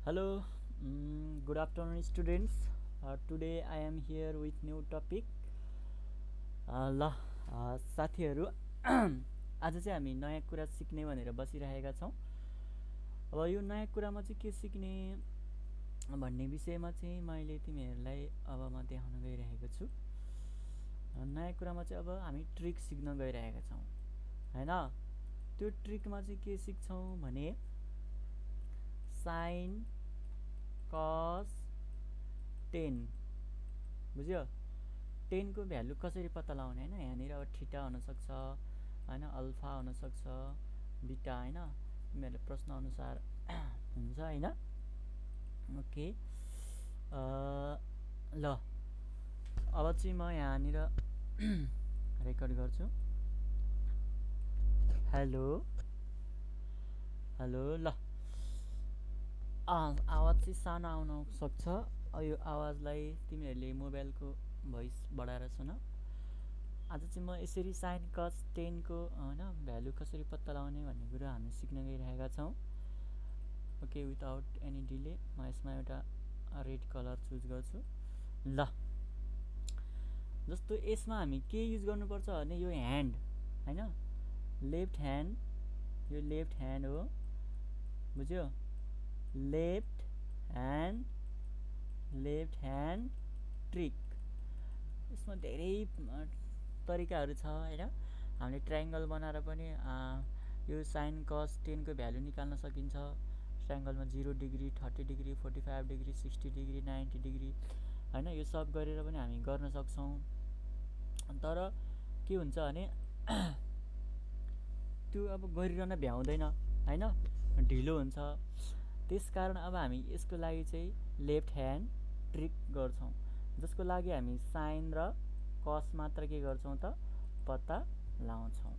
Hello, good afternoon, students. Today I am here with new topic. ल साथीहरू आज चाहिँ हामी नयाँ कुरा सिक्ने भनेर बसिरहेका छौँ। अब यो नयाँ कुरामा चाहिँ के सिक्ने भन्ने विषयमा चाहिँ मैले तिमीहरूलाई अब म देखाउन गइरहेको छु। नयाँ कुरामा चाहिँ अब हामी ट्रिक सिक्न गइरहेका छौँ हैन। त्यो ट्रिकमा चाहिँ के सिक्छौँ भने साइन कस 10 बुझ्यो। 10 को भ्यालु कसरी पत्ता लगाउने हैन। यहाँनिर अब थीटा हुन सक्छ हैन, अल्फा हुन सक्छ, बीटा हैन, तिमीहरूले प्रश्न अनुसार हुन्छ हैन। ओके ल अब चाहिँ म यहाँनिर रेकर्ड गर्छु। हेलो हेलो ल आवाज चाहिँ सानो आउन सक्छ। यो आवाजलाई तिमीहरूले मोबाइलको भोइस बढाएर सुन। आज चाहिँ म यसरी साइन कस 10 को हैन भ्यालु कसरी पत्ता लगाउने भन्ने कुरा हामी सिक्न गइरहेका छौँ। ओके, विदाउट एनी डिले म यसमा एउटा रेड कलर चुज गर्छु। ल जस्तो यसमा हामी के युज गर्नुपर्छ भने यो ह्यान्ड हैन, लेफ्ट ह्यान्ड, यो लेफ्ट ह्यान्ड हो बुझ्यो। Left hand trick. यसमा धेरै तरिकाहरू छ हैन। हामीले ट्रायङ्गल बनाएर पनि यो साइन कस 10 को भ्यालु निकाल्न सकिन्छ। ट्रायङ्गलमा 0 degree, 30 degree, 45 degree, 60 degree, 90 degree हैन, यो सब गरेर पनि हामी गर्न सक्छौँ। तर के हुन्छ भने त्यो अब गरिरहन भ्याउँदैन हैन, ढिलो हुन्छ। त्यसकारण अब हामी यसको लागि चाहिँ लेफ्ट ह्यान्ड ट्रिक गर्छौँ, जसको लागि हामी साइन र कस मात्र के गर्छौँ त पत्ता लगाउँछौँ।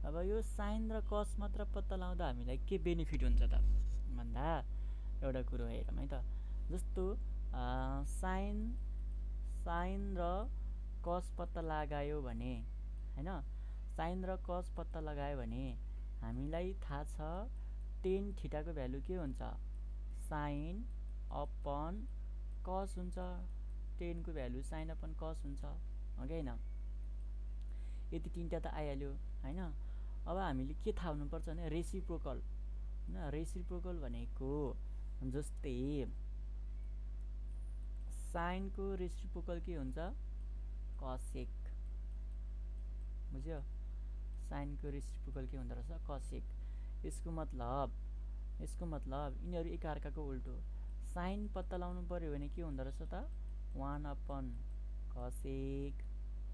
अब यो साइन र कस मात्र पत्ता लगाउँदा हामीलाई के बेनिफिट हुन्छ त भन्दा एउटा कुरो हेरौँ है त। जस्तो साइन र कस पत्ता लगायो भने हैन, साइन र कस पत्ता लगायो भने हामीलाई थाहा छ 10 थीटाको भ्यालु के हुन्छ, साइन अपन कस हुन्छ। 10 को भ्यालु साइन अपन कस हुन्छ, हो कि हैन। यति तीनटा त आइहाल्यो हैन। अब हामीले के थाहा हुनुपर्छ भने रेसिप्रोकल हैन। रेसिप्रोकल भनेको जस्तै साइनको रेसिप्रोकल के हुन्छ, कसेक बुझ्यो। साइनको रेसिप्रोकल के हुँदो रहेछ, कसेक। यसको मतलब यिनीहरू एकाअर्काको उल्टो। साइन पत्ता लगाउनु पर्यो भने के हुँदो रहेछ त 1 अपन कसेक।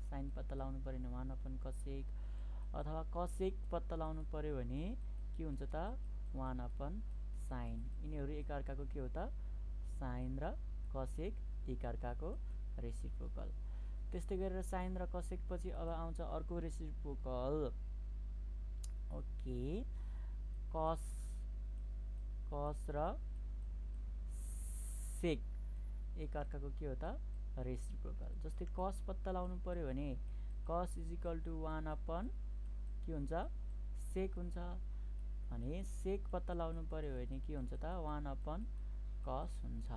साइन पत्ता लगाउनु पर्यो भने 1 अपन कसेक, अथवा कसेक पत्ता लगाउनु पर्यो भने के हुन्छ त 1 अपन साइन। यिनीहरू एकाअर्काको के हो त, साइन र कसेक एकाअर्काको रेसिप्रोकल। त्यस्तै गरेर साइन र कसेक पछि अब आउँछ अर्को रेसिप्रोकल। ओके, कस र सेक एकाअर्काको के हो त रेसिप्रोकल। जस्तै कस पत्ता लगाउनु पर्यो भने कस इज इक्वल टु 1 अपन के हुन्छ, सेक हुन्छ। भने सेक पत्ता लगाउनु पर्यो भने के हुन्छ त 1 अपन कस हुन्छ।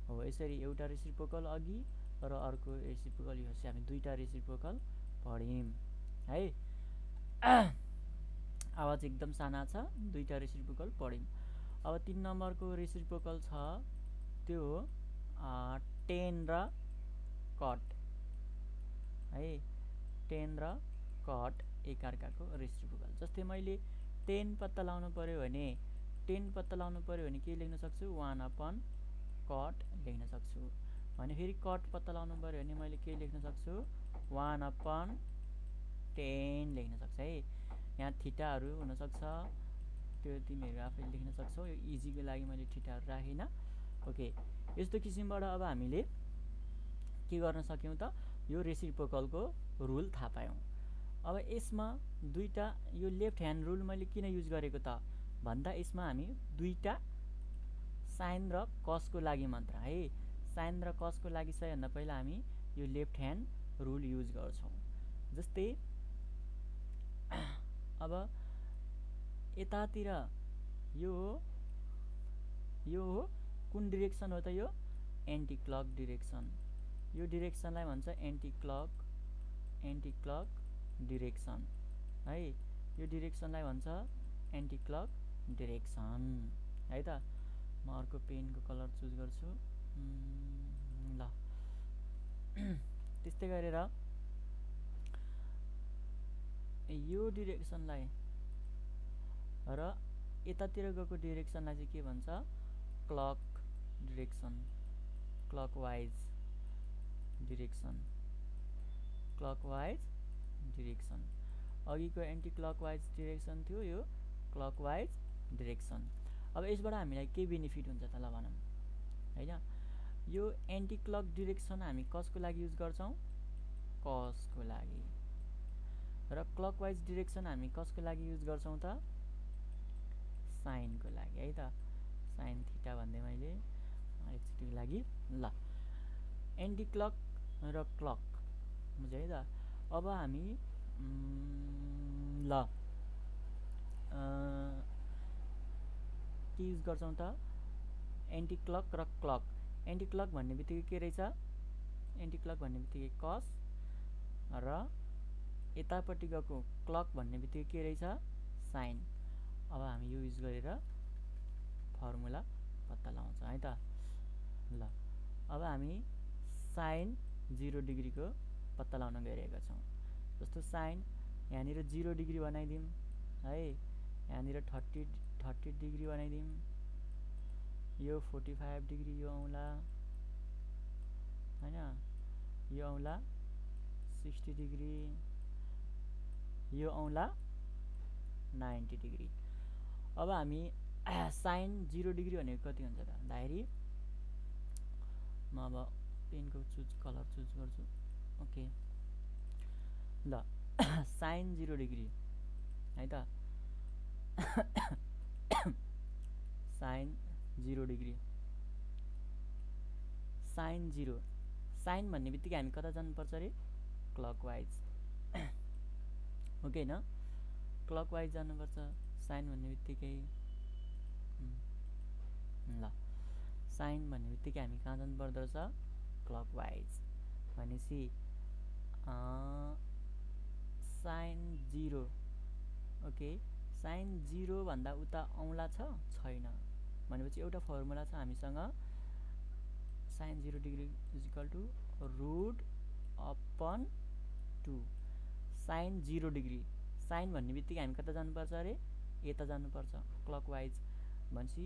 हो, यसरी एउटा रेसिप्रोकल अघि र अर्को रेसिप्रोकल, यो चाहिँ हामी दुईटा रेसिप्रोकल पढ्यौँ है। आवाज एकदम साना छ, दुईटा रेसिप्रोकल पढ्यौँ। अब 3 नम्बरको रेसिप्रोकल छ, त्यो हो 10 र कट है। 10 र कट एकाअर्काको रेसिप्रोकल। जस्तै मैले 10 पत्ता लगाउनु पर्यो भने के लेख्न सक्छु, 1 अपन कट लेख्न सक्छु। भने फेरि कट पत्ता लगाउनु पर्यो भने मैले के लेख्न सक्छु, 1 अपन 10 लेख्न सक्छु है। यहाँ थीटाहरू हुनसक्छ, त्यो तिमीहरू आफैले लेख्न सक्छौ। यो इजीको लागि मैले थीटाहरू राखिनँ। ओके, यस्तो किसिमबाट अब हामीले के गर्न सक्यौँ त, यो रेसिप्रोकलको रुल थाहा पायौँ। अब यसमा दुईटा, यो लेफ्ट ह्यान्ड रुल मैले किन युज गरेको त भन्दा यसमा हामी दुईटा साइन र कसको लागि मात्र है। साइन र कसको लागि सबैभन्दा पहिला हामी यो लेफ्ट ह्यान्ड रुल युज गर्छौँ। जस्तै अब यतातिर यो हो कुन डिरेक्सन हो त यो एन्टी क्लक डिरेक्सन यो डिरेक्सनलाई भन्छ एन्टी क्लक डिरेक्सन है यो डिरेक्सनलाई भन्छ एन्टी क्लक डिरेक्सन है त म अर्को पेनको कलर चुज गर्छु ल त्यस्तै गरेर यो डिरेक्सनलाई र यतातिर गएको डिरेक्सनलाई चाहिँ के भन्छ क्लक डिरेक्सन क्लकवाइज डिरेक्सन अघिको एन्टी क्लकवाइज डिरेक्सन थियो यो क्लकवाइज डिरेक्सन अब यसबाट हामीलाई के बेनिफिट हुन्छ त ल भनौँ हैन यो एन्टी क्लक डिरेक्सन हामी कसको लागि युज गर्छौं कसको लागि र क्लकवाइज डिरेक्सन हामी कसको लागि युज गर्छौं त साइनको लागि है त साइन थीटा भन्दै मैले एकचोटिको लागि ल एन्टी क्लक र क्लक बुझ्यो है त अब हामी ल के युज गर्छौं त एन्टी क्लक र क्लक एन्टी क्लक भन्ने बित्तिकै के रहेछ एन्टी क्लक भन्ने बित्तिकै कस र यतापट्टि गएको क्लक भन्ने बित्तिकै के रहेछ साइन अब हामी यो युज गरेर फर्मुला पत्ता लगाउँछ है त ल अब हामी साइन 0 डिग्रीको पत्ता लगाउन गइरहेका छौं जस्तो साइन यहाँनिर 0 डिग्री बनाइदिम है यहाँनिर 30 डिग्री बनाइदिम यो 45 डिग्री यो औंला हैन यो औंला 60 डिग्री यो औंला 90 डिग्री अब हामी साइन 0 डिग्री भनेको कति हुन्छ त दाइरी म अब पेनको कलर चुज गर्छु ओके ल साइन 0 डिग्री है त साइन 0 डिग्री साइन 0 साइन भन्ने बित्तिकै हामी कता जानुपर्छ रे क्लकवाइज ओके हैन क्लकवाइज जानुपर्छ साइन भन्ने बित्तिकै ल साइन भन्ने बित्तिकै हामी कहाँ जानु पर्दो रहेछ क्लकवाइज भनेपछि साइन 0 ओके साइन 0 भन्दा उता औंला छैन भनेपछि एउटा फर्मुला छ हामीसँग sine 0 degree is equal to root upon 2 sine 0 degree sine भन्ने बित्तिकै हामी कता जानुपर्छ अरे यता जानुपर्छ क्लकवाइज भनेपछि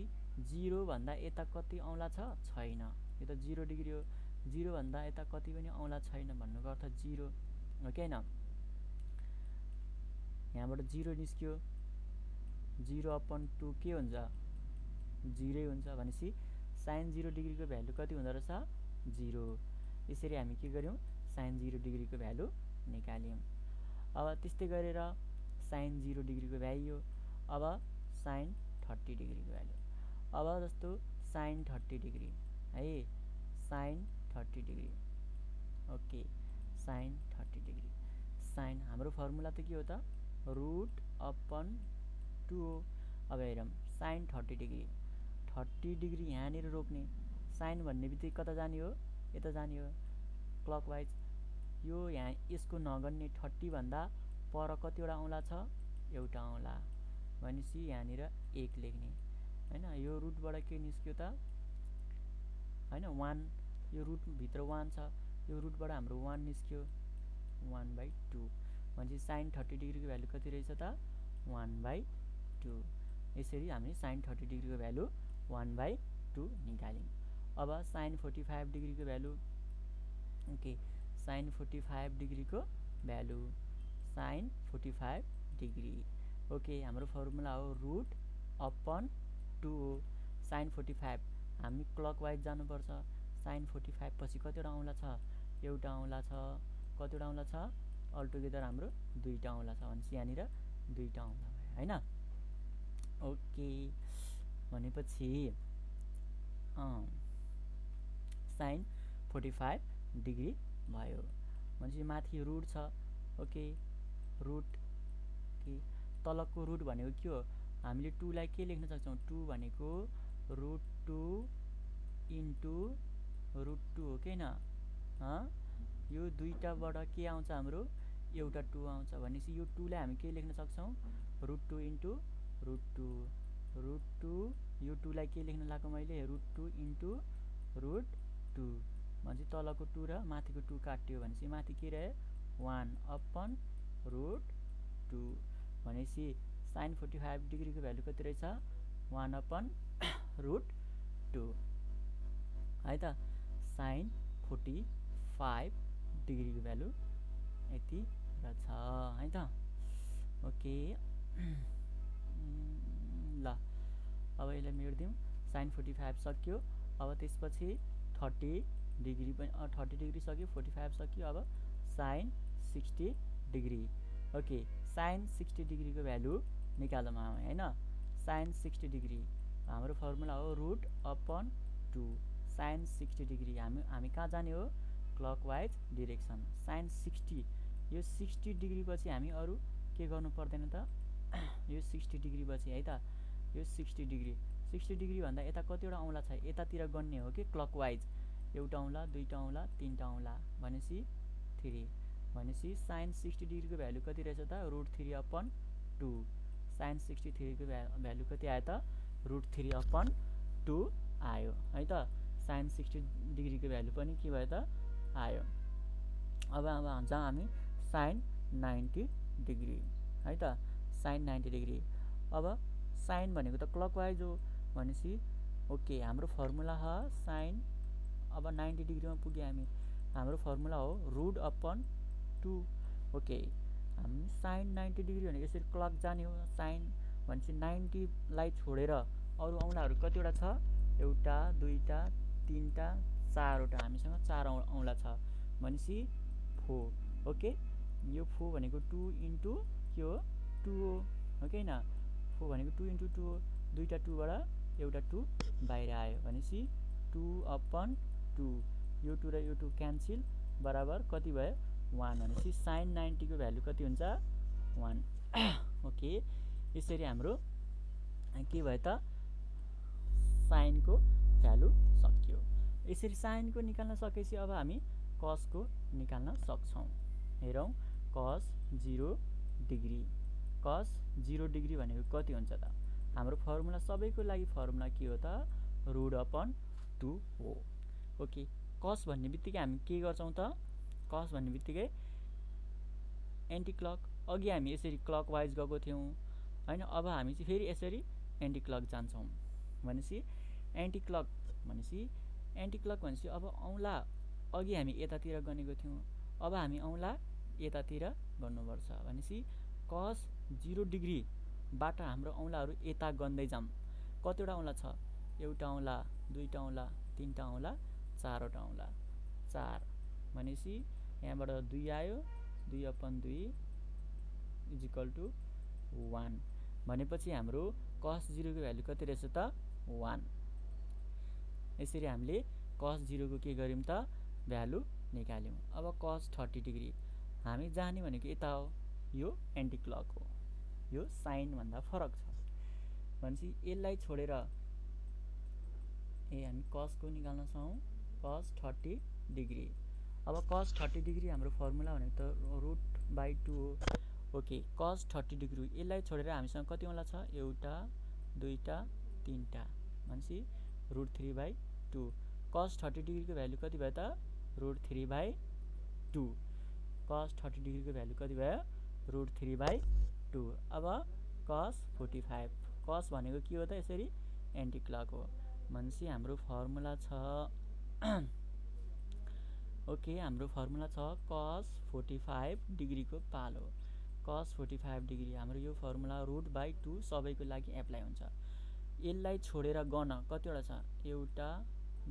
0 भन्दा यता कति औंला छैन यो त 0 डिग्री हो 0 भन्दा यता कति पनि औंला छैन भन्नुको अर्थ 0 हो कि हैन यहाँबाट 0 निस्क्यो 0 अपन 2 के हुन्छ 0 हुन्छ भनेपछि साइन 0 डिग्रीको भ्यालु कति हुँदो रहेछ 0 यसरी हामी के गर्यौं साइन 0 डिग्रीको भ्यालु निकाल्यौं अब त्यस्तै गरेर साइन 0 डिग्रीको भ्याइयो अब साइन 30 डिग्रीको भ्यालु अब जस्तो साइन 30 डिग्री है sine 30 degree okay sine 30 degree sine हाम्रो फर्मुला त के हो त रुट अपन 2 हो अब हेरौं साइन 30 डिग्री यहाँनिर रोक्ने साइन भन्ने बित्तिकै कता जाने हो यता जाने हो क्लकवाइज यो यहाँ यसको नगर्ने 30 भन्दा पर कतिवटा औंला छ एउटा औंला भनेपछि यहाँनिर 1 लेख्ने हैन यो रुटबाट के निस्क्यो त हैन 1 यो रुट भित्र 1 छ यो रुटबाट हाम्रो 1 निस्क्यो 1/2 भनेपछि साइन 30 डिग्रीको भ्यालु कति रहेछ त 1/2 यसरी हामी साइन 30 डिग्रीको भ्यालु 1/2 निकाल्यौं अब साइन 45 डिग्रीको भ्यालु ओके साइन 45 डिग्रीको भ्यालु साइन 45 डिग्री ओके हाम्रो फर्मुला हो रुट अपन 2 साइन 45 हामी क्लकवाइज जानुपर्छ साइन 45 पछि कतिवटा औंला छ एउटा औंला छ कतिवटा औंला छ अल टुगेदर हाम्रो दुईटा औंला छ भनेपछि यहाँनिर दुईटा औंला भयो हैन ओके भनेपछि साइन 45 डिग्री भयो भनेपछि माथि रुट छ ओके रुट के तलको रुट भनेको के हो हामीले 2 लाई के लेख्न सक्छौं 2 भनेको रुट 2 इन्टु √2 हो कि होइन? यो दुईटाबाट के आउँछ हाम्रो एउटा 2 आउँछ भनेपछि यो 2 लाई हामी के लेख्न सक्छौँ √2 इन्टु √2 यो 2 लाई के लेख्न लाग्यो मैले √2 इन्टु √2 भनेपछि तलको 2 र माथिको 2 काट्यो भनेपछि माथि के रह्यो 1 अपन √2 भनेपछि sin 45 डिग्रीको भ्यालु कति रहेछ 1 अपन √2 है त sin 45 डिग्रीको भ्यालु यति रहेछ है त ओके ल अब यसलाई मेट्दिउँ sin 45 सक्यो अब त्यसपछि 30 डिग्री पनि 30 डिग्री सक्यो 45 सक्यो अब sin 60 डिग्री ओके sin 60 डिग्रीको भ्यालु निकालौँ हैन sin 60 डिग्री हाम्रो फर्मुला हो √/2 sin 60 डिग्री हामी कहाँ जाने हो क्लकवाइज डिरेक्सन sin 60 यो 60 डिग्री पछि हामी अरु के गर्नु पर्दैन त यो 60 डिग्री पछि है त यो 60 डिग्री भन्दा यता कतिवटा औंला छ यतातिर गन्ने हो कि क्लकवाइज एउटा औंला दुईटा औंला तीनटा औंला भनेपछि 3 भनेपछि sin 60 डिग्रीको भ्यालु कति रहेछ त √3/2 sin 63 को भ्यालु कति आयो त √3/2 आयो है त sin 60 डिग्रीको भ्यालु पनि के भयो त आयो अब जहाँ हामी sin 90 डिग्री है त sin 90 डिग्री अब sin भनेको त क्लकवाइज हो भनेपछि ओके हाम्रो फर्मुला हो sin अब 90 डिग्रीमा पुगे हाम्रो फर्मुला हो √/2 ओके हामी sin 90 डिग्री भनेको यसरी क्लक जाने हो sin भनेपछि 90 लाई छोडेर अरु औंलाहरु कतिवटा छ एउटा दुईटा तीनटा चारवटा हामीसँग 4 औंला छ भनेपछि 4 ओके यो 4 भनेको 2 इन्टु के हो 2 हो के हैन 4 भनेको 2 इन्टु 2 हो दुईटा 2 बाट एउटा 2 बाहिर आयो भनेपछि 2/2 यो 2 र यो 2 क्यान्सल बराबर कति भयो 1 भनेपछि sin 90 को भ्यालु कति हुन्छ 1 ओके यसरी हाम्रो के भयो त sin को भ्यालु सक्यो यसरी sin को निकाल्न सकेपछि अब हामी cos को निकाल्न सक्छौं हेरौं cos 0 डिग्री cos 0 डिग्री भनेको कति हुन्छ त हाम्रो फर्मुला सबैको लागि फर्मुला के हो त √/2 हो ओके cos भन्ने बित्तिकै हामी के गर्छौं त cos भन्ने बित्तिकै एन्टी क्लक अघि हामी यसरी क्लकवाइज गएको थियौं हैन अब हामी चाहिँ फेरि यसरी एन्टी क्लक जान्छौं भनेपछि एन्टी क्लक भनेपछि अब औंला अघि हामी यतातिर गनेको थियौं अब हामी औंला यतातिर गर्नुपर्छ भनेपछि cos 0 डिग्री बाट हाम्रो औंलाहरु यता गन्दै जाम कतिवटा औंला छ एउटा औंला दुईटा औंला तीनटा औंला चारवटा औंला 4 भनेपछि यहाँबाट 2 आयो 2/2 = 1 भनेपछि हाम्रो cos 0 को भ्यालु कति रहेछ त 1 यसरी हामीले cos 0 को के गर्यौं त भ्यालु निकाल्यौं अब cos 30 डिग्री हामी जाने भनेको यता हो यो एन्टी क्लक हो यो साइन भन्दा फरक छ भनेपछि यसलाई छोडेर हामी cos को निकाल्न छौं cos 30 डिग्री अब cos 30 डिग्री हाम्रो फर्मुला भनेको त √/2 हो ओके cos 30 डिग्री यसलाई छोडेर हामीसँग कति औंला छ एउटा दुईटा तीनटा भनेपछि √3/2 cos 30 डिग्री को भ्यालु कति भयो त √3/2 cos 30 डिग्री को भ्यालु कति भयो √3/2 अब cos 45 cos भनेको के हो त यसरी एन्टी क्लक हो भनेपछि हाम्रो फर्मुला छ ओके हाम्रो फर्मुला छ cos 45 डिग्री को पालो cos 45 डिग्री हाम्रो यो फर्मुला √/2 सबैको लागि एप्लाई हुन्छ यसलाई छोडेर गन कतिवटा छ एउटा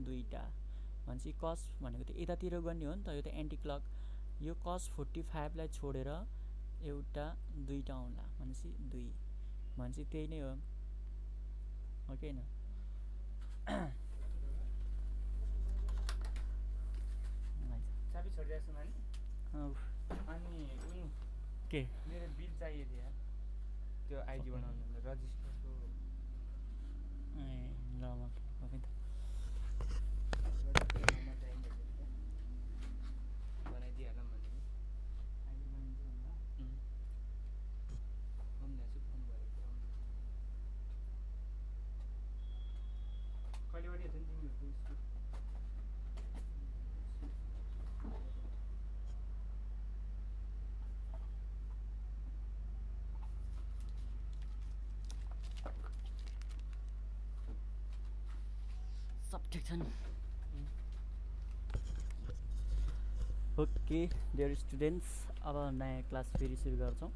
दुईटा भनेपछि cos भनेको त यतातिर गर्ने हो नि त यो त एन्टी क्लक यो cos 45 लाई छोडेर एउटा दुईटा औंला भनेपछि 2 भनेपछि त्यही नै हो ओके न चाबी छोडिदिएछु नानी अनि उनी के मेरो बिल चाहियो थियो त्यो आइडी बनाउनु रजिस्टरको ल म सब ठिक छ नि? ओके डियर स्टुडेन्ट्स, अब नयाँ क्लास फेरि सुरु गर्छौँ।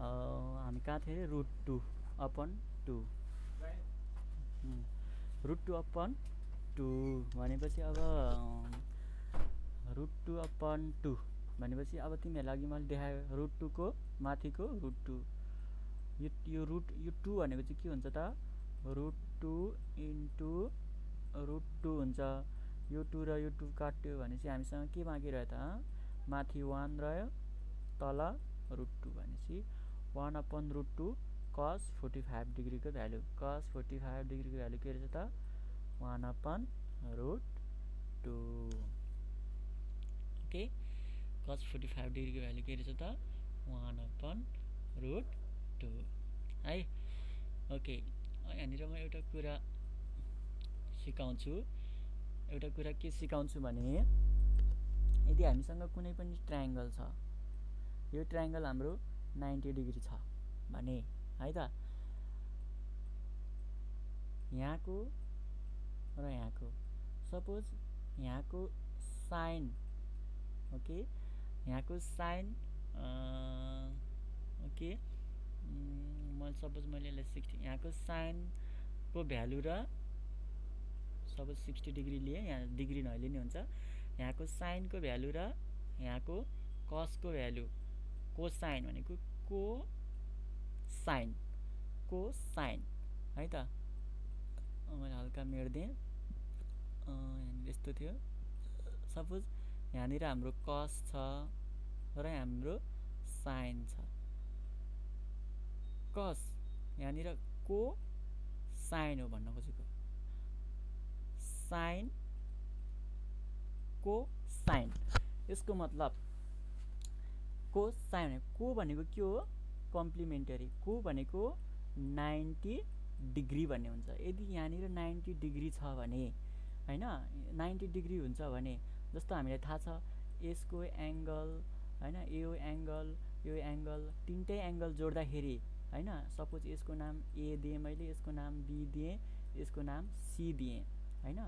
हामी कहाँ थियौँ अरे? रुट 2 अपन 2 रुट 2 अपन 2 भनेपछि अब रुट 2 अपन 2 भनेपछि अब तिमीहरूलाई अघि मैले देखाएँ रुट 2 को माथिको रुट 2 यो रुट यो 2 भनेको चाहिँ के हुन्छ त? रुट 2 इन्टु रुट 2 हुन्छ। यो 2 र यो 2 काट्यो भनेपछि हामीसँग के बाँकी रह्यो त? माथि 1 रह्यो, तल रुट 2 भनेपछि 1 अपन रुट 2 cos 45 डिग्रीको भ्यालु। cos 45 डिग्रीको भ्यालु के रहेछ त? 1 अपन रुट 2। ओके, cos 45 डिग्रीको भ्यालु के रहेछ त? 1 अपन रुट 2 है। ओके, यहाँनिर म एउटा कुरा सिकाउँछु। एउटा कुरा के सिकाउँछु भने यदि हामीसँग कुनै पनि ट्रायङ्गल छ, यो ट्रायङ्गल हाम्रो 90 डिग्री छ भने है त, यहाँको र यहाँको सपोज यहाँको साइन, ओके, यहाँको साइन ओके सपोज मैले यसलाई 60, यहाँको साइनको भ्यालु र सपोज 60 डिग्री लिए, यहाँ डिग्री नहिले नि हुन्छ। यहाँको साइनको भ्यालु र यहाँको कसको भ्यालु, कोसाइन भनेको कोसाइन है त। मैले हल्का मेट्दिएँ, यहाँनिर यस्तो थियो। सपोज यहाँनिर हाम्रो कस छ र हाम्रो साइन छ। कस यहाँनिर कोसाइन हो भन्न खोजेको, साइन कोसाइन। यसको मतलब कोसाइन को भनेको के हो? कम्प्लिमेन्टरी। को भनेको 90 डिग्री भन्ने हुन्छ। यदि यहाँनिर 90 डिग्री छ भने हैन, 90 डिग्री हुन्छ भने जस्तो हामीलाई थाहा छ यसको एङ्गल हैन, यो एङ्गल तीनटै एङ्गल जोड्दाखेरि हैन, सपोज यसको नाम ए दिएँ मैले, यसको नाम बी दिएँ, यसको नाम सी दिएँ हैन।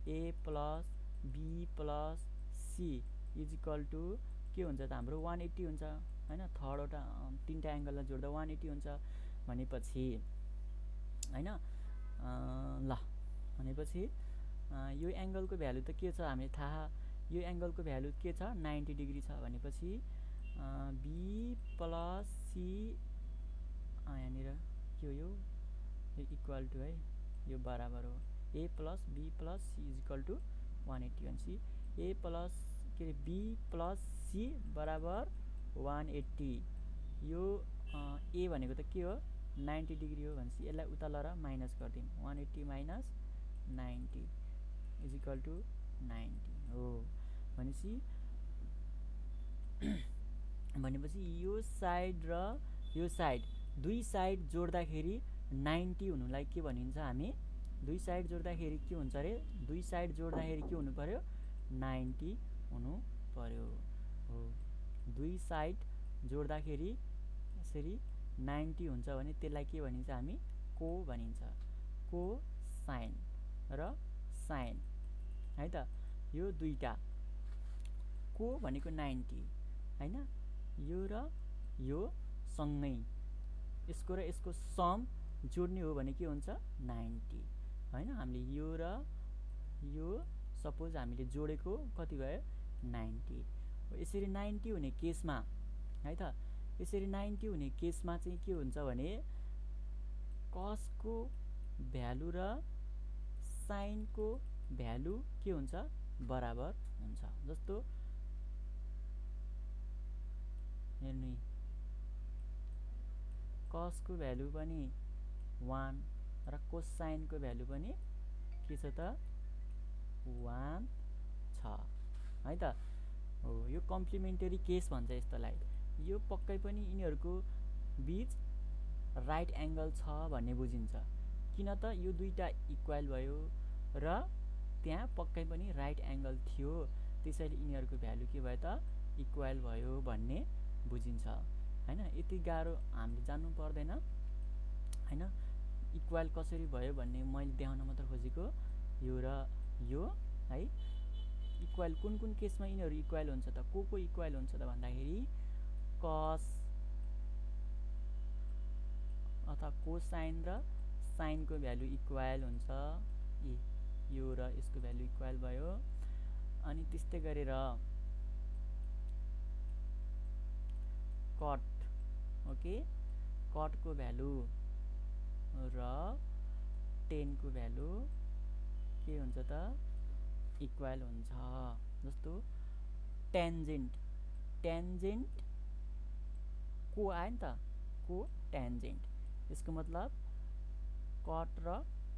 A plus B plus C is equal to के हुन्छ त? हाम्रो 180 हुन्छ हैन। थर्डवटा तीनटा एङ्गललाई जोड्दा 180 हुन्छ भनेपछि हैन। ल भनेपछि यो एङ्गलको भ्यालु त के छ हामीलाई थाहा, यो एङ्गलको भ्यालु के छ? 90 डिग्री छ भनेपछि बी प्लस सी, यहाँनिर के हो? यो इक्वल टु है, यो बराबर हो A plus B plus C is equal to 180 भनेपछि ए प्लस के अरे बी प्लस सी बराबर 180। यो ए भनेको त के हो? 90 डिग्री हो भनेपछि यसलाई उता लर माइनस गरिदिउँ, 180 माइनस 90 इज इक्वल टु 90 हो भनेपछि यो साइड र यो साइड, दुई साइड जोड्दाखेरि 90 हुनुलाई के भनिन्छ हामी? दुई साइड जोड्दाखेरि के हुन्छ अरे? दुई साइड जोड्दाखेरि के हुनु पर्यो? 90 हुनु पर्यो हो। दुई साइड जोड्दाखेरि यसरी 90 हुन्छ भने त्यसलाई के भनिन्छ हामी? को भनिन्छ। को साइन र साइन है त। यो दुईटा को भनेको 90 हैन, यो र यो सँगै यसको र यसको सम जोड्ने हो भने के हुन्छ? 90 हैन। हामीले यो र यो सपोज हामीले जोडेको कति भयो? 90। यसरी 90 हुने केसमा है त, यसरी 90 हुने केसमा चाहिँ के हुन्छ भने कसको भ्यालु र साइनको भ्यालु के हुन्छ? बराबर हुन्छ। जस्तो हेर्नु, कसको भ्यालु पनि 1 र कोसाइनको भ्यालु पनि के छ त? 1 छ है त हो। यो कम्प्लिमेन्टरी केस भन्छ यस्तोलाई। यो पक्कै पनि यिनीहरूको बीच राइट एङ्गल छ भन्ने बुझिन्छ। किन त? यो दुईटा इक्वल भयो र त्यहाँ पक्कै पनि राइट एङ्गल थियो, त्यसैले यिनीहरूको भ्यालु के भयो त इक्वल भयो भन्ने बुझिन्छ हैन। यति गाह्रो हामीले जान्नु पर्दैन हैन। इक्वल कसरी भयो भन्ने मैले देखाउन मात्र खोजेको, यो र यो है। इक्वल कुन कुन केसमा यिनीहरू इक्वल हुन्छ त, को इक्वल हुन्छ त भन्दाखेरि कस अथवा कोसाइन र साइनको भ्यालु इक्वल हुन्छ, यो र यसको भ्यालु इक्वल भयो। अनि त्यस्तै गरेर कट, ओके, कटको भ्यालु र 10 को भ्यालु के हुन्छ त इक्वल हुन्छ। जस्तो टेन्जेन्ट, टेन्जेन्ट को आयो नि त, को टेन्जेन्ट, यसको मतलब कट र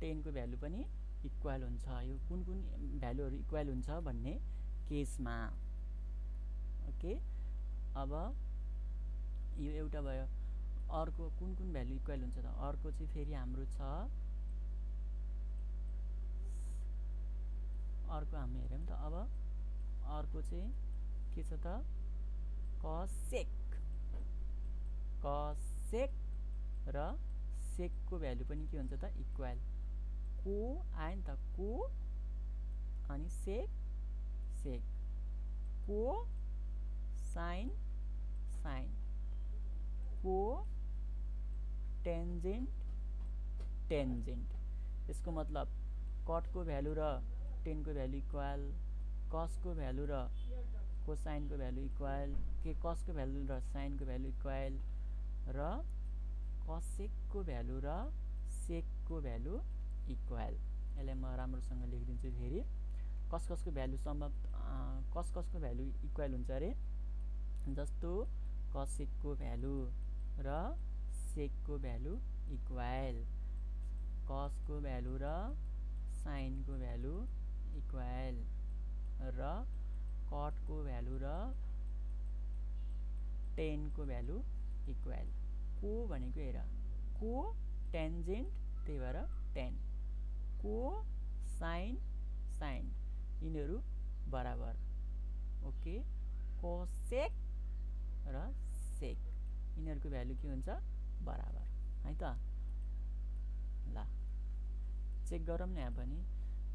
10 को भ्यालु पनि इक्वल हुन्छ। यो कुन कुन भ्यालुहरू इक्वल हुन्छ भन्ने केसमा, ओके। अब यो एउटा भयो। अर्को कुन कुन भ्यालु इक्वल हुन्छ त, अर्को चाहिँ फेरि हाम्रो छ, अर्को हामी हेरौँ त। अब अर्को चाहिँ के छ त, कसेक, कसेक र सेकको भ्यालु पनि के हुन्छ त इक्वल। को आयो नि त, को अनि सेक, सेक, को साइन, साइन, को टेन्जेन्ट, टेन्जेन्ट। यसको मतलब कटको भ्यालु र 10 को भ्यालु इक्वल, कसको भ्यालु र कोसाइनको भ्यालु इक्वल, के कसको भ्यालु र साइनको भ्यालु इक्वल, र कसेकको भ्यालु र सेकको भ्यालु इक्वल। यसलाई म राम्रोसँग लेखिदिन्छु फेरि। कसको भ्यालुसम्म कसको भ्यालु इक्वल हुन्छ अरे, जस्तो कसेकको भ्यालु र सेकको भ्यालु इक्वल, कसको भ्यालु र साइनको भ्यालु इक्वल, र कटको भ्यालु र 10 को भ्यालु इक्वल। को भनेको हेर, को टेन्जेन्ट, त्यही भएर 10, को साइन, साइन, यिनीहरू बराबर, ओके। कोसेक र सेक, यिनीहरूको भ्यालु के हुन्छ बराबर है त। ल चेक गरौँ न यहाँ पनि।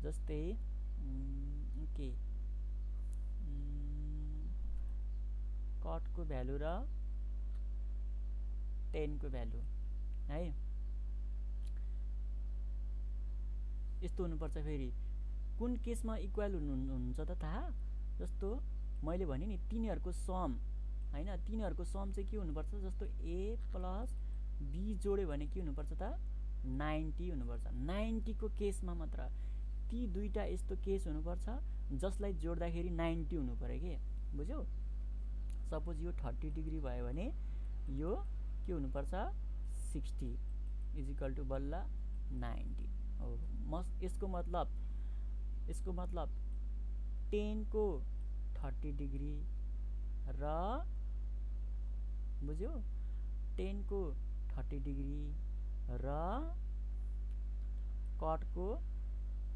जस्तै के कटको भ्यालु र 10 को भ्यालु है, यस्तो हुनुपर्छ। फेरि कुन केसमा इक्वल हुन्छ त थाहा, जस्तो मैले भने नि तिनीहरूको सम हैन, तिनीहरूको सम चाहिँ के हुनुपर्छ, जस्तो ए प्लस बी जोड्यो भने के हुनुपर्छ त 90 हुनुपर्छ। 90 को केसमा मात्र, ती दुईटा यस्तो केस हुनुपर्छ जसलाई जोड्दाखेरि 90 हुनु पर्यो के, बुझ्यौ। सपोज यो 30 डिग्री भयो भने यो के हुनुपर्छ 60 इजिकल टु बल्ल 90 हो। यसको मतलब 10 को 30 डिग्री र बुझ्यौ 10 को 30 डिग्री र कट को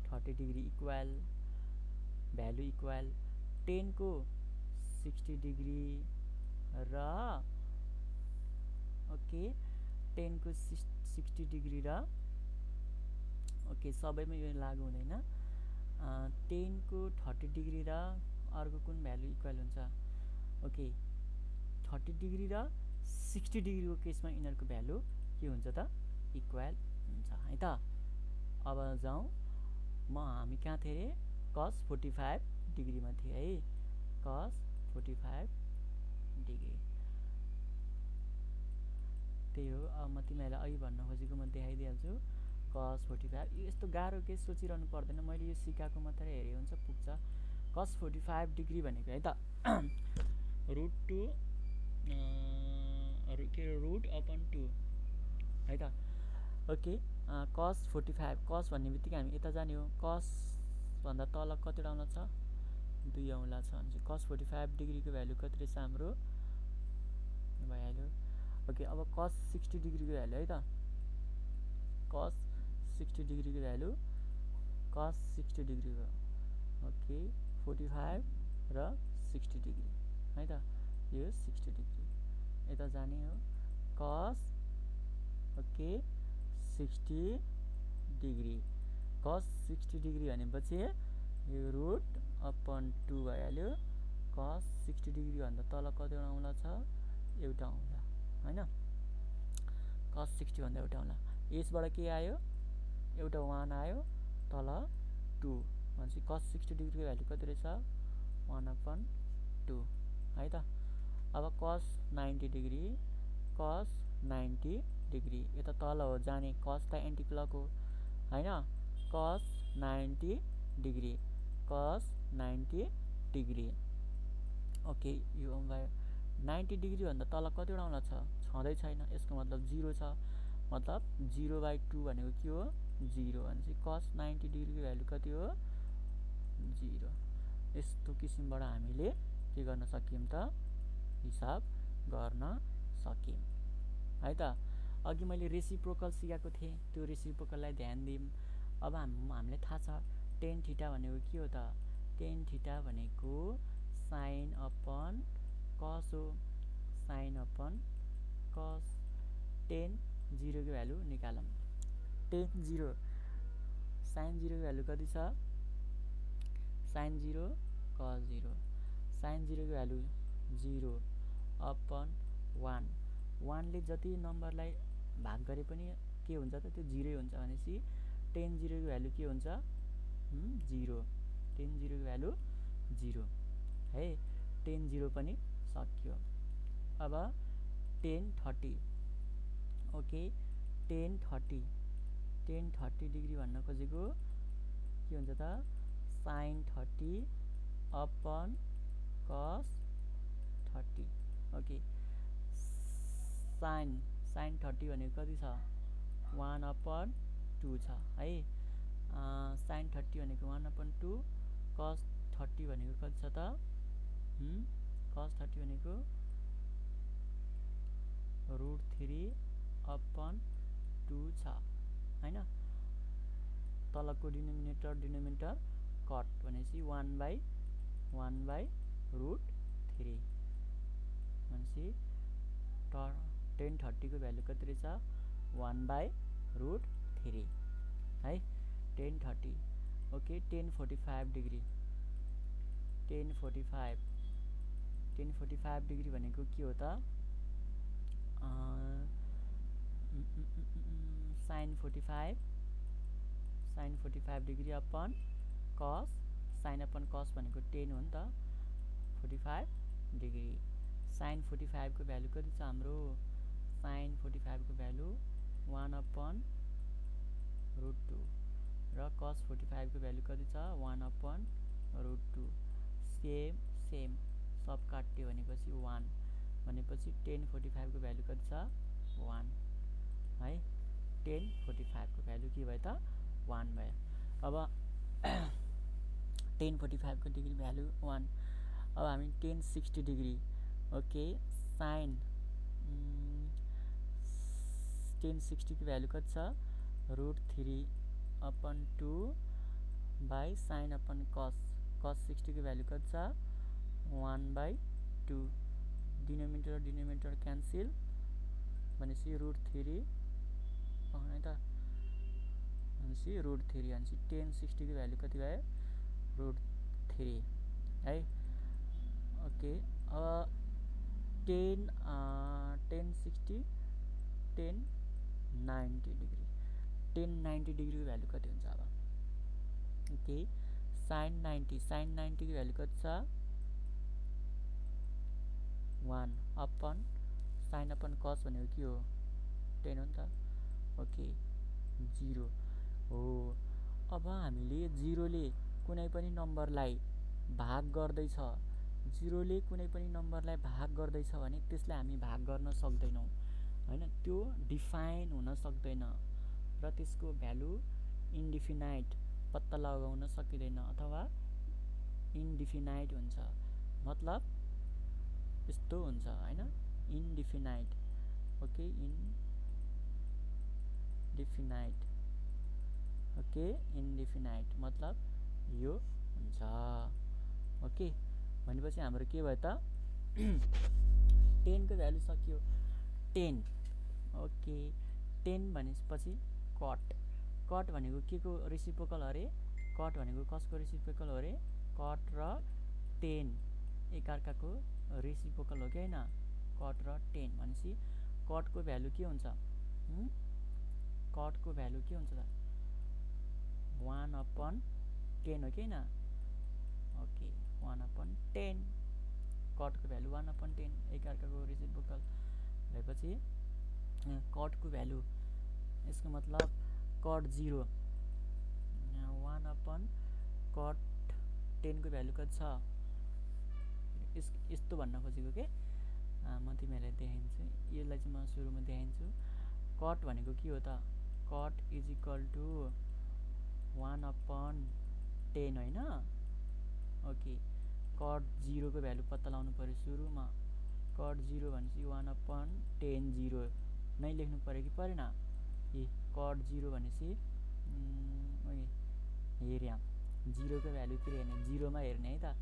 30 डिग्री इक्वल, भ्यालु इक्वल। 10 को 60 डिग्री र ओके 10 को 60 डिग्री र ओके सबैमा यो लागु हुँदैन। 10 को 30 डिग्री र अर्को कुन भ्यालु इक्वल हुन्छ, ओके 30 डिग्री र 60 डिग्रीको केसमा यिनीहरूको भ्यालु के हुन्छ त इक्वल हुन्छ है त। अब जाउँ, हामी कहाँ थिएँ अरे, cos 45 डिग्रीमा थिएँ है, cos 45 डिग्री। त्यही हो। अब म तिमीहरूलाई अघि भन्न खोजेको म देखाइदिइहाल्छु। cos 45, यस्तो गाह्रो केस सोचिरहनु पर्दैन, मैले यो सिकाएको मात्रै हेरे हुन्छ पुग्छ। cos 45 डिग्री भनेको है त रुट अपन 2 है त, ओके। cos 45, cos भन्ने बित्तिकै हामी यता जाने हो, cos भन्दा तल कतिवटा औँला छ 2 औँला छ भने चाहिँ cos 45 डिग्रीको भ्यालु कति रहेछ हाम्रो भइहाल्यो, ओके। अब cos 60 डिग्रीको भ्यालु है त, cos 60 डिग्रीको भ्यालु, cos 60 डिग्रीको ओके 45 र 60 डिग्री है त, यो 60 डिग्री यता जाने हो cos okay 60 degree cos 60 degree भनेपछि यो रुट अपन 2 भइहाल्यो। cos 60 डिग्री भन्दा तल कतिवटा औँला छ, एउटा औँला हैन, cos 60 भन्दा एउटा औँला। यसबाट के आयो, एउटा 1 आयो, तल 2 भनेपछि cos 60 डिग्रीको भ्यालु कति रहेछ 1/2 है त। अब cos 90 डिग्री cos 90 डिग्री यता तल हो जाने, cos त एन्टी क्लक हो हैन, cos 90 degree cos 90 degree okay यो भयो। 90 डिग्री भन्दा तल कतिवटा औँला छ, छँदै छैन, यसको मतलब 0 छ, मतलब 0/2 भनेको के हो 0 भनेपछि cos 90 डिग्रीको भ्यालु कति हो 0। यस्तो किसिमबाट हामीले के गर्न सक्यौं त, हिसाब गर्न सक्यौं है त। अघि मैले रेसिप्रोकल सिकाएको थिएँ, त्यो रेसिप्रोकललाई ध्यान दिउँ। अब हामीलाई थाहा छ tan थीटा भनेको के हो त, tan थीटा भनेको sin अपन cos हो, sin अपन cos। tan 0 को भ्यालु निकालौं, tan 0 sin 0 को भ्यालु कति छ, sin 0 cos 0, sin 0 को भ्यालु 0 अपन 1, 1 ले जति नम्बरलाई भाग गरे पनि के हुन्छ त, त्यो 0 हुन्छ भनेपछि tan 0 को भ्यालु के हुन्छ 0, tan 0 को भ्यालु 0 है, tan 0 पनि सक्यो। अब tan 30 ओके tan 30 डिग्री भन्न खोजेको के हुन्छ त, sin 30 upon cos 30 okay. sin 30 भनेको कति छ 1/2 छ है, sin 30 भनेको 1/2, cos 30 भनेको कति छ त, cos 30 भनेको √3/2 छ हैन। तलको डिनोमिनेटर कट भनेपछि 1/√3 भनेपछि tan 30 को भ्यालु कति रहेछ 1/√3 है, tan 30 okay. tan 45 degree tan 45 degree भनेको के हो त, sin 45 degree upon cos, sin upon cos भनेको 10 हो नि त, 45 डिग्री। sin 45 को भ्यालु कति छ हाम्रो, sin 45 को भ्यालु 1/√2 र cos 45 को भ्यालु कति छ 1/√2, सेम सब काट्यो भनेपछि 1 भनेपछि tan 45 को भ्यालु कति छ 1 है, tan 45 को भ्यालु के भयो त 1 भयो। अब tan 45 को डिग्री भ्यालु 1। अब हामी tan 60 degree okay, sin tan 60 को भ्यालु कति छ √3/2 बाई sin अपन cos 60 को भ्यालु कति छ 1/2, डिनोमिनेटर क्यान्सिल भनेपछि √3 है त, भनेपछि √3 भनेपछि tan 60 को भ्यालु कति भयो √3 है ओके। अब tan 60 tan 90 degree, tan 90 degree को भ्यालु कति हुन्छ अब ओके, sin 90 को भ्यालु कति छ 1 अपन sin अपन cos भनेको के हो 10 हो नि त ओके 0 हो। अब हामीले 0 ले कुनै पनि नम्बरलाई भाग गर्दैछ, 0 ले कुनै पनि नम्बरलाई भाग गर्दैछ भने त्यसलाई हामी भाग गर्न सक्दैनौं हैन, त्यो डिफाइन हुन सक्दैन र त्यसको भ्यालु इन्डिफिनाइट पत्ता लगाउन सकिदैन अथवा इन्डिफिनाइट हुन्छ, मतलब यस्तो हुन्छ हैन, इन्डिफिनाइट ओके, इन्डिफिनाइट ओके, इन्डिफिनाइट मतलब यो हुन्छ। ओके, भनेपछि हाम्रो के भयो त 10 को भ्यालु सक्यो। 10 ओके, 10 भनेपछि कट। कट भनेको के को रेसिप्रोकल अरे? कट भनेको कसको रेसिप्रोकल हो अरे? कट र 10 एकअर्काको रेसिप्रोकल हो कि होइन? कट र 10 भनेपछि कटको भ्यालु के हुन्छ? कटको भ्यालु के हुन्छ त? 1/10 हो कि होइन? ओके, 1/10 कटको भ्यालु 1/10 एकअर्काको रेसिप्रोकल भएपछि कटको भ्यालु, यसको मतलब कट 0 1/कट 10 को भ्यालु कति छ? यस्तो भन्न खोजेको के म तिमीहरूलाई देखाइदिन्छु। यसलाई चाहिँ म सुरुमा देखाइदिन्छु। कट भनेको के हो त? कट इज इक्वल टु 1/10 होइन? ओके, कट 0 को भ्यालु पत्ता लगाउनु पर्यो सुरुमा। कट 0 भनेपछि 1/10 0 नै लेख्नु पर्यो कि परेन? ए कट 0 भनेपछि हेऱ्या 0 को भ्यालुतिर हेर्ने, 0 मा हेर्ने है त।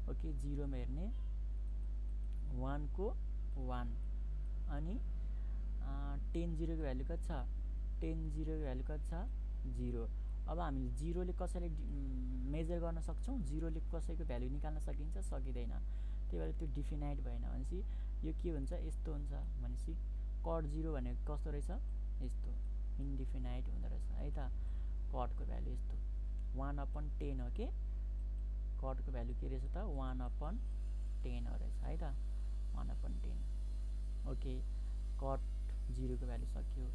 ओके, 0 मा हेर्ने, 1 को 1 अनि 10 0 को भ्यालु कति छ? 10 0 को भ्यालु कति छ? 0। अब हामीले 0 ले कसैले मेजर गर्न सक्छौँ? 0 ले कसैको भ्यालु निकाल्न सकिन्छ? सकिँदैन। त्यही भएर त्यो डिफिनाइट भएन भनेपछि यो के हुन्छ? यस्तो हुन्छ। भनेपछि कट 0 भनेको कस्तो रहेछ? यस्तो इन्डिफिनाइट हुँदो रहेछ है त। कटको भ्यालु यस्तो 1/10 हो के? कटको भ्यालु के रहेछ त? 1/10 हो रहेछ है त। 1/10। ओके, कट 0 को भ्यालु सक्यो।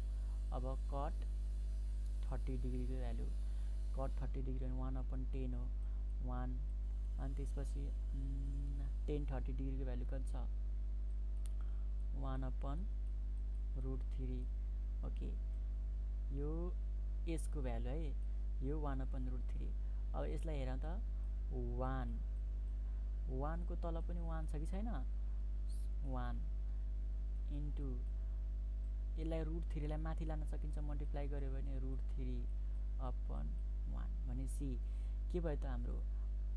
अब कट 30 डिग्री को भ्यालु, कट 30 डिग्री भने 1/10 हो 1 अनि त्यसपछि 10 30 डिग्री को भ्यालु कति छ? 1/√3। ओके, यो यसको भ्यालु है, यो 1/√3। अब यसलाई हेर त, 1 को तल पनि 1 छ कि छैन? 1 इन्टु यसलाई √3 लाई माथि लान सकिन्छ, मल्टिप्लाई गर्यो भने √3/1 भनेपछि के भयो त हाम्रो?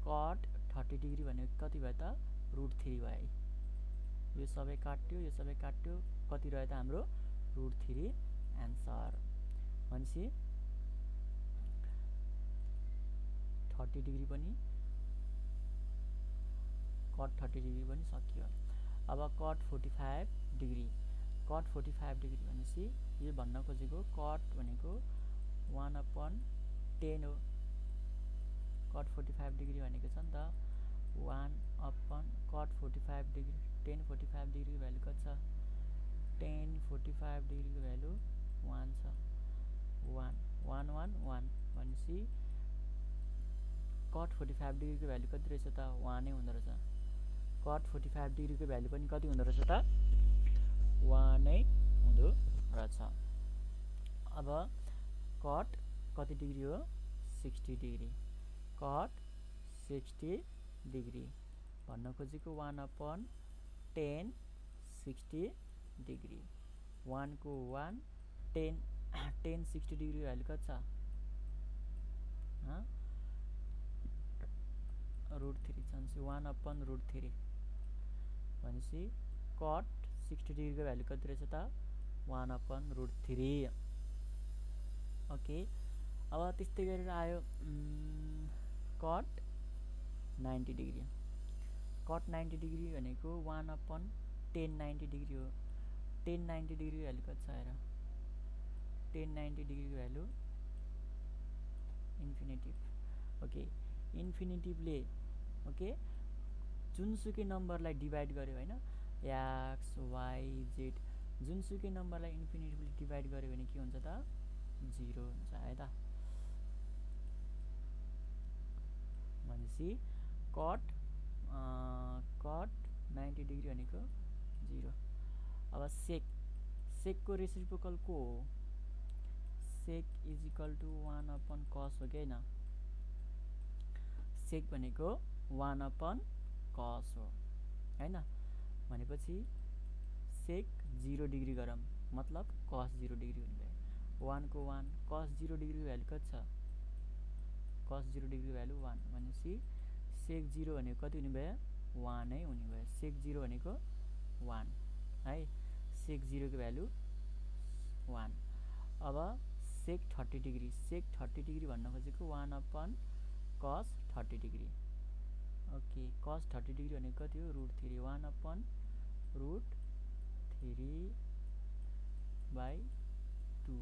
कट 30 डिग्री भनेको कति भयो त? √3 भयो। यो सबै काट्यो, यो सबै काट्यो, कति रह्यो त हाम्रो? √3 एन्सर। भनेपछि 30 डिग्री पनि, कट 30 डिग्री पनि सकियो। अब कट 45 डिग्री, कट 45 डिग्री भनेपछि यो भन्न खोजेको कट भनेको 1/10 हो। कट 45 डिग्री भनेको छ नि त 1/ कट 45 डिग्री 10 45 डिग्री को भ्यालु कति छ? 10 45 डिग्री को भ्यालु 1 छ। 1 1 1 1 भनेपछि कट 45 डिग्री को भ्यालु कति रहेछ त? 1 नै हुँदो रहेछ। कट 45 डिग्री को भ्यालु पनि कति हुँदो रहेछ त? 1 नै हुँदो रहेछ। अब कट कति डिग्री हो? 60 डिग्री। कट 60 डिग्री भन्न खोजेको 1/10 60 डिग्री। 1 को 1 10 10 60 डिग्री भ्यालु कति छ? √3 छ। 1/√3 भनेपछि कट 60 डिग्री को भ्यालु कति रहेछ त? 1/√3। ओके, अब त्यस्तै गरेर आयो कट 90 डिग्री। कट 90 डिग्री भनेको 1/10 90 डिग्री हो। 10 90 डिग्री भ्यालु कति छ हेर? 10 90 डिग्री भ्यालु इन्फिनिटिभ। ओके, इन्फिनिटिभले ओके जुनसुकै नम्बरलाई डिभाइड गर्यो होइन, एक्स वाई जेड जुनसुकै नम्बरलाई इन्फिनिटिभले डिभाइड गर्यो भने के हुन्छ त? 0 हुन्छ है त। भनेपछि कट 90 डिग्री भनेको 0। अब सेकको रेसिप्रोकल को हो? सेक इज इक्वल टु 1/cos हो कि होइन? सेक भनेको 1/cos हो होइन? भनेपछि सेक 0 डिग्री गरौँ, मतलब cos 0 डिग्री हुने भयो। 1 को 1 cos 0 डिग्री भ्यालु कति छ? cos 0 डिग्री भ्यालु 1 भनेपछि sec 0 भनेको कति हुने भयो 1 नै हुने भयो sec 0 भनेको 1 है sec 0 को भ्यालु 1 अब sec 30 डिग्री भन्न खोजेको 1 upon cos 30 degree okay cos 30 degree भनेको कति हो √3 1 upon √3 by 2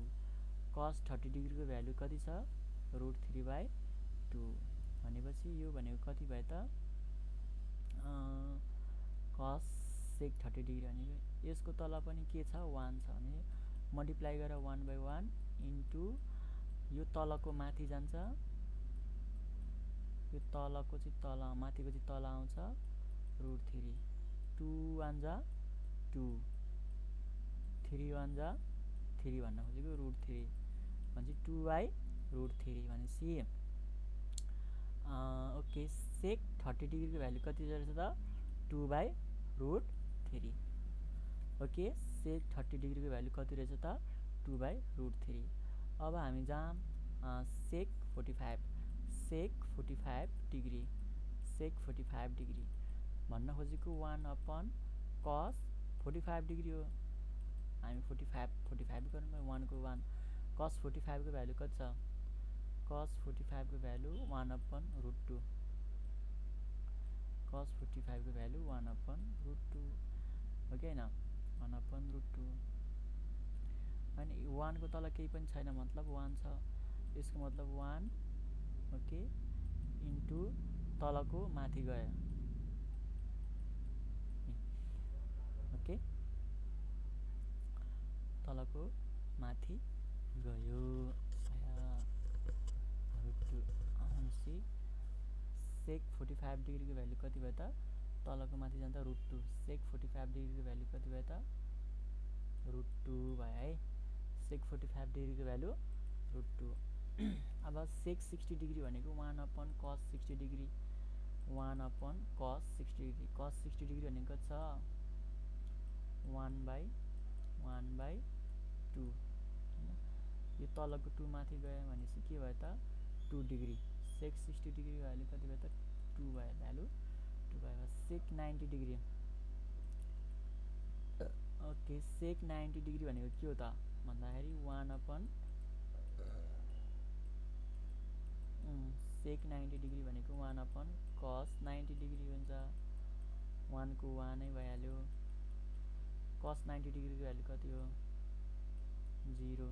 cos 30 डिग्री को भ्यालु कति छ √3 by 2 भनेपछि यो भनेको कति भयो त cos sec 30 डिग्री भनेको यसको तल पनि के छ 1 छ भने मल्टिप्लाई गरेर 1 by 1 इन्टु यो तलको माथि जान्छ यो तलको चाहिँ तल माथिको चाहिँ तल आउँछ √3 2 1 जा 2 3 1 जा 3 भन्न खोजेको √3 भनेपछि 2 by √3 भनेपछि ओके sec 30 डिग्री को भ्यालु कति रहेछ त 2 by √3 ओके sec 30 डिग्री को भ्यालु कति रहेछ त 2 by √3 अब हामी जाम sec 45 डिग्री भन्न खोजेको 1 upon cos 45 डिग्री हो हामी 45 गर्नु 1 को 1 cos 45 को भ्यालु कति छ cos 45 को भ्यालु 1 upon √2 cos 45 को भ्यालु 1 upon √2 हो कि हैन 1 upon √2 अनि 1 को तल केही पनि छैन मतलब 1 छ यसको मतलब 1 ओके इन्टु तलको माथि गयो ओके तलको माथि गयो sec 45 डिग्री को भ्यालु कति भयो त तलको माथि जाँदा √2 sec 45 डिग्री को भ्यालु कति भयो त √2 भयो है sec 45 डिग्री को भ्यालु √2 अब sec 60 डिग्री भनेको 1 upon cos 60 degree 1 upon cos 60 degree cos 60 degree भनेको छ 1 by 2 यो तलको 2 माथि गयो भनेपछि के भयो त 2 डिग्री sec 60 डिग्री भ्यालु कति भयो त 2 भयो भ्यालु 2 भयो sec 90 degree okay sec 90 degree भनेको के हो त भन्दाखेरि 1 upon sec 90 डिग्री भनेको 1 upon cos 90 डिग्री हुन्छ 1 को 1 नै भइहाल्यो cos 90 डिग्री को भ्यालु कति हो 0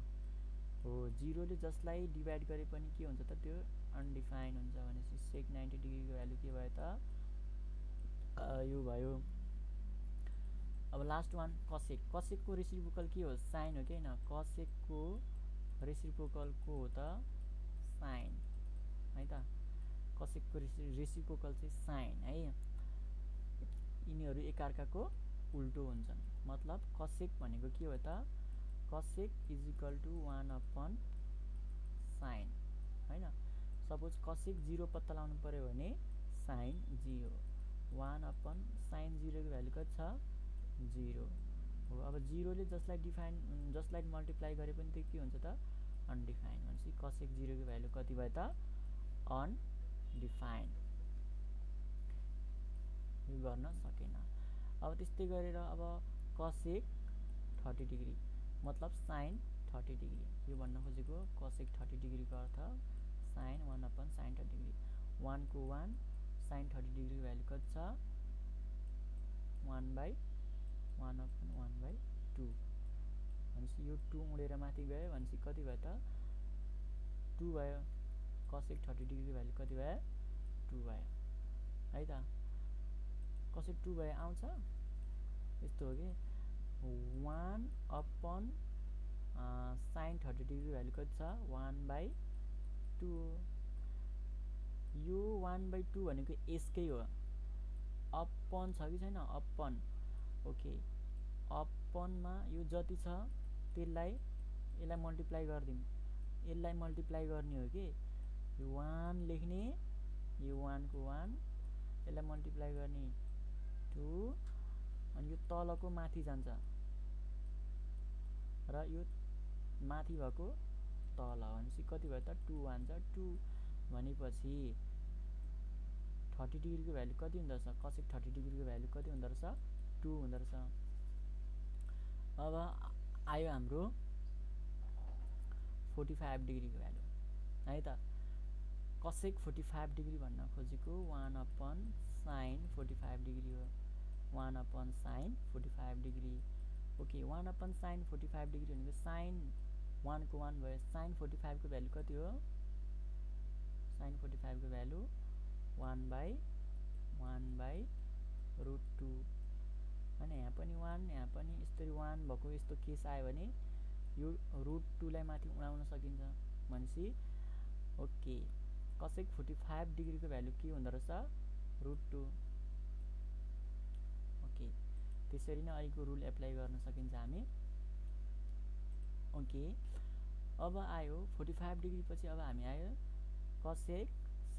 हो 0 ले जसलाई डिभाइड गरे पनि के हुन्छ त त्यो अनडिफाइन हुन्छ भनेपछि sec 90 डिग्री को भ्यालु के भयो त यो भयो अब लास्ट वान cosec को रेसिप्रोकल के हो sin हो कि हैन cosec को रेसिप्रोकल को हो त sin है त cosec को रेसिप्रोकल चाहिँ sin है यिनीहरु एकअर्काको उल्टो हुन्छन् मतलब cosec भनेको के हो त cosec is equal to 1 upon sin हैन सपोज cosec 0 पत्ता लगाउनु पर्यो भने sin 0 1 upon sin 0 को भ्यालु कति छ 0 हो अब 0 ले जसलाई मल्टिप्लाई गरे पनि त्यो के हुन्छ त अनडिफाइन भनेपछि cosec 0 को भ्यालु कति भयो त अनडिफाइन यो गर्न सकेन अब त्यस्तै गरेर अब cosec 30 डिग्री मतलब sin 30 डिग्री यो भन्न खोजेको cosec 30 डिग्री को अर्थ sin 1 upon sin 30 डिग्री 1 को 1 sin 30 डिग्री भ्यालु कति छ 1 by 1 upon 1 by 2 भनेपछि यो 2 उडेर माथि गयो भनेपछि कति भयो त 2 भयो cosec 30 डिग्री भ्यालु कति भयो 2 भयो है त cosec 2 भयो आउँछ यस्तो हो के 1 upon sin 30 डिग्री भ्यालु कति छ 1 by 2 यो 1 by 2 भनेको यसकै हो अपन छ कि छैन अपन ओके अपन मा यो जति छ त्यसलाई यसलाई मल्टिप्लाई गर्दिम यसलाई मल्टिप्लाई गर्ने हो के यो 1 लेख्ने यो 1 को 1 यसलाई मल्टिप्लाई गर्ने 2 अनि यो तलको माथि जान्छ र यो माथि भएको तल भनेपछि कति भयो त 2 1 जा 2 भनेपछि 30 डिग्रीको भ्यालु कति हुँदो रहेछ cosec 30 डिग्रीको भ्यालु कति हुँदो रहेछ 2 हुँदो रहेछ अब आयो हाम्रो 45 डिग्रीको भ्यालु है त cosec 45 डिग्री भन्न खोजेको 1/sin 45 डिग्री हो 1/sin 45 degree okay 1/sin 45 degree भनेको sin 1 को 1 भयो sin 45 को भ्यालु कति हो sin 45 को भ्यालु 1/√2 हैन यहाँ पनि 1 यहाँ पनि यसरी 1 भएको यस्तो केस आयो भने यो √2 लाई माथि उडाउन सकिन्छ भनेपछि ओके cosec 45 डिग्री को भ्यालु के हुँदो रहेछ √2 ओके त्यसरी नै अहिलेको रुल एप्लाई गर्न सकिन्छ हामी ओके अब आयो 45 डिग्री पछि अब हामी आयो cosec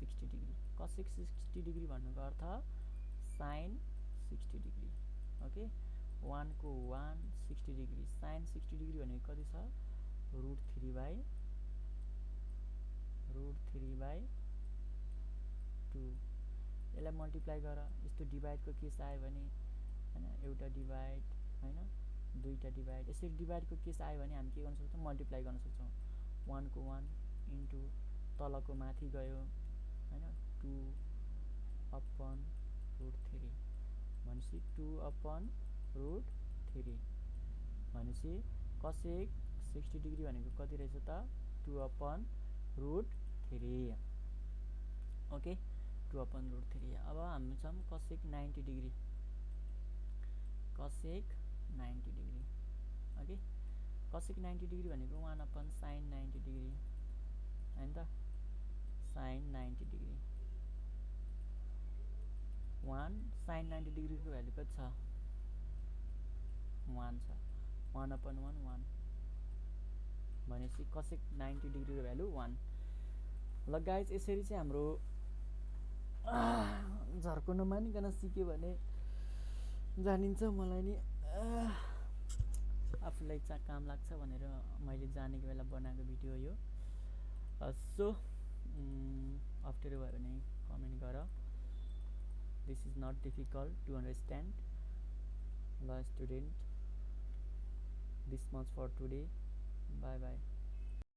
60 डिग्री cosec 60 डिग्री भन्नुको अर्थ sin 60 डिग्री ओके 1 को 1 60 डिग्री sin 60 डिग्री भनेको कति छ √3/2 यसलाई मल्टिप्लाई गर यस्तो डिभाइडको केस आयो भने हैन एउटा डिभाइड हैन दुईटा डिभाइड यसरी डिभाइडको केस आयो भने हामी के गर्न सक्छौं मल्टिप्लाई गर्न सक्छौं 1 को 1 इन्टु तलको माथि गयो हैन 2/√3 भनेपछि 2/√3 भनेपछि cosec 60 डिग्री भनेको कति रहेछ त 2/√3 ओके 2/√3 अब हामी छौं cosec 90 degree cosec 90 degree okay cosec 90 degree भनेको 1/sin 90 डिग्री हैन त sin 90 डिग्री 1 sin 90 डिग्री को भ्यालु कति छ 1 छ 1/1 1 भनेपछि cosec 90 डिग्री को भ्यालु 1 ल गाइज यसरी चाहिँ हाम्रो झर्को नमानिकन सिक्यो भने जानिन्छ मलाई नि आफुलाई चाहिँ काम लाग्छ भनेर मैले जानेको बेला बनाएको भिडियो यो सो अप्ठ्यारो भयो भने कमेन्ट गर this is not difficult to understand ल student this much for today bye by